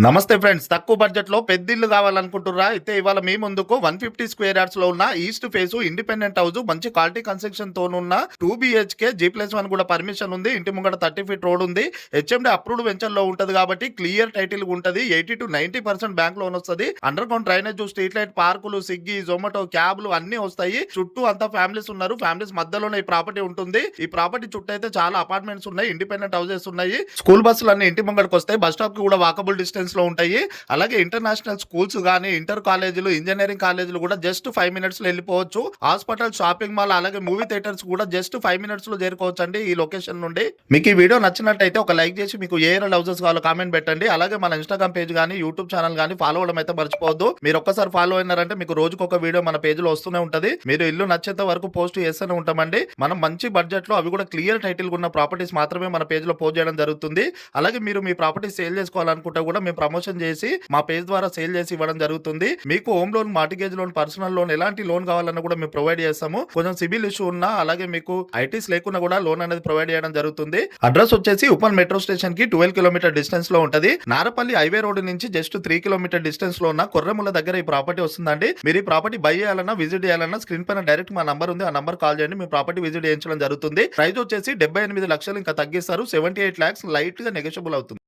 నమస్తే ఫ్రెండ్స్, తక్కువ బడ్జెట్ లో పెద్ద ఇల్లు కావాలనుకుంటున్నారా? అయితే ఇవాళ మీ ముందుకు 150 స్క్వేర్ యార్డ్స్ లో ఉన్న ఈస్ట్ ఫేస్ ఇండిపెండెంట్ హౌస్, మంచి క్వాలిటీ కన్స్ట్రక్షన్ తో ఉన్న 2 BHK G+1 కూడా పర్మిషన్ ఉంది. ఇంటి ముంగట 30 ఫీట్ రోడ్ ఉంది. HMD అప్రూవ్డ్ వెంచర్ లో ఉంటది కాబట్టి క్లియర్ టైటిల్ ఉంటది. 80 to 90% బ్యాంక్ లోన్ వస్తుంది. Under ground drainage, street light, పార్కులు, స్విగ్గీ, జొమాటో, క్యాబ్లు అన్ని వస్తాయి. చుట్టూ అంతా ఫ్యామిలీస్ ఉన్నారు. ఫ్యామిలీస్ మధ్యలోనే ఈ ప్రాపర్టీ ఉంటుంది. ఈ ప్రాపర్టీ చుట్టూ అయితే చాలా అపార్ట్మెంట్స్ ఉన్నాయి, ఇండిపెండెంట్ హౌసెస్ ఉన్నాయి. స్కూల్ బస్సులు అన్ని ఇంటి ముంగడికి వస్తాయి. బస్ స్టాప్ కి కూడా వాకబుల్ డిస్టెన్స్ లో ఉంటాయి. అలాగే ఇంటర్నేషనల్ స్కూల్స్ గానీ, ఇంటర్ కాలేజీలు, ఇంజనీరింగ్ కాలేజీలు కూడా జస్ట్ 5 మినిట్స్ లో వెళ్ళిపోవచ్చు. హాస్పిటల్, షాపింగ్ మాల్, అలాగే మూవీ థియేటర్స్ కూడా జస్ట్ 5 మినిట్స్ లో చేరుకోవచ్చు అండి ఈ లొకేషన్ నుండి. మీకు ఈ వీడియో నచ్చినట్టయితే ఒక లైక్ చేసి మీకు ఏ ఏరియా హౌసెస్ కావాలో కామెంట్ పెట్టండి. అలాగే మన ఇన్స్టాగ్రామ్ పేజ్ గానీ, యూట్యూబ్ ఛానల్ గానీ ఫాలో అవడం అయితే మర్చిపోవద్దు. మీరు ఒక్కసారి ఫాలో అయినారంటే మీకు రోజుకొక వీడియో మన పేజ్ లో వస్తూనే ఉంటది. మీరు ఇల్లు నచ్చేంత వరకు పోస్ట్ చేస్తూనే ఉంటామండి. మనం మంచి బడ్జెట్ లో, అవి కూడా క్లియర్ టైటిల్ ఉన్న ప్రాపర్టీస్ మాత్రమే మన పేజ్ లో పోస్ట్ చేయడం జరుగుతుంది. అలాగే మీరు మీ ప్రాపర్టీ సేల్ చేసుకోవాలనుకుంటే కూడా మేము ప్రమోషన్ చేసి మా పేజ్ ద్వారా సేల్ చేసి ఇవ్వడం జరుగుతుంది. మీకు home loan, mortgage loan, personal loan, ఎలాంటి లోన్ కావాలన్నా కూడా మేము ప్రొవైడ్ చేస్తాము. కొంచెం సిబిల్ ఇష్యూ ఉన్నా, అలాగే మీకు ఐటీస్ లేకున్నా కూడా లోన్ అనేది ప్రొవైడ్ చేయడం జరుగుతుంది. అడ్రస్ వచ్చేసి ఉప్పల్ మెట్రో స్టేషన్ కి 12 కిలోమీటర్ డిస్టెన్స్ లో ఉంటది. నారపల్లి హైవే రోడ్ నుంచి జస్ట్ 3 కిలోమీటర్ డిస్టెన్స్ లో ఉన్న కొర్రముల దగ్గర ఈ ప్రాపర్టీ వస్తుందండి. మీరు ఈ ప్రాపర్టీ బై చేయాలన్నా, విజిట్ చేయాలన్నా స్క్రీన్ పైన డైరెక్ట్ మా నంబర్ ఉంది, ఆ నంబర్ కాల్ చేయండి. మీ ప్రాపర్టీ విజిట్ చేయించడం జరుగుతుంది. ప్రైస్ వచ్చేసి 78 లక్షలు ఇంకా తగ్గిస్తారు. 78 lakhs లైట్ గా నెగోషియబుల్ అవుతుంది.